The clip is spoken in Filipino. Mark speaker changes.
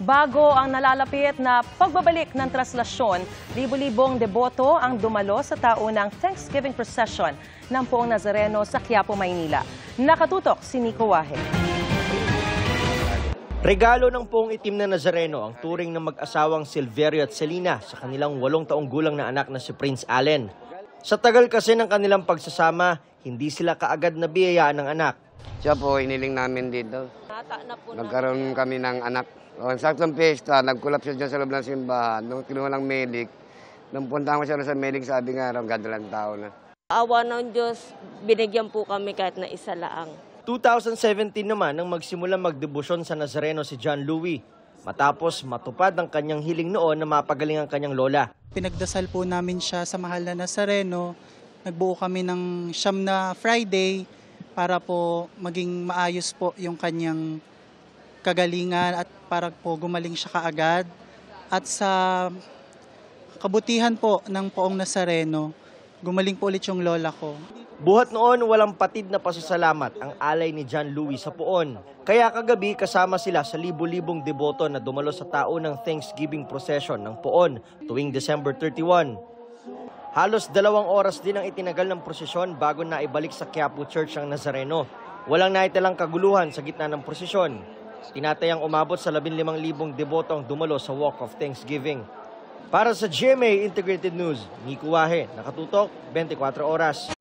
Speaker 1: Bago ang nalalapit na pagbabalik ng traslasyon, libo-libong deboto ang dumalo sa taunang Thanksgiving procession ng Poong Nazareno sa Quiapo, Maynila. Nakatutok si Nico Wahe.
Speaker 2: Regalo ng Poong Itim na Nazareno ang turing ng mag-asawang Silverio at Selina sa kanilang 8 taong gulang na anak na si Prince Allen. Sa tagal kasi ng kanilang pagsasama, hindi sila kaagad nabiyayaan ng anak.
Speaker 3: Siya po, iniling namin dito. Nagkaroon kami ng anak. O, saktong pesta, nag-collapse siya dyan sa loob ng simbahan. Nung kinuha ng medic, nung punta ko siya sa medic, sabi nga raw, gadalang tao na.
Speaker 4: Awa ng Diyos, binigyan po kami kahit na isa laang.
Speaker 2: 2017 naman nang magsimula magdebosyon sa Nazareno si John Louis. Matapos matupad ang kanyang hiling noon na mapagaling ang kanyang lola.
Speaker 5: Pinagdasal po namin siya sa mahal na Nazareno. Nagbuo kami ng siyam na Friday para po maging maayos po yung kanyang kagalingan at para po gumaling siya kaagad. At sa kabutihan po ng Poong Nazareno, gumaling po ulit yung lola ko.
Speaker 2: Buhat noon, walang patid na pasasalamat ang alay ni John Louis sa Poon. Kaya kagabi kasama sila sa libo-libong deboto na dumalo sa taunang Thanksgiving procession ng Poon tuwing December 31. Halos 2 oras din ang itinagal ng prosesyon bago na ibalik sa Quiapo Church ang Nazareno. Walang naitalang kaguluhan sa gitna ng prosesyon. Tinatayang umabot sa 15,000 deboto ang dumalo sa Walk of Thanksgiving. Para sa GMA Integrated News, Nico Wahe, nakatutok 24 oras.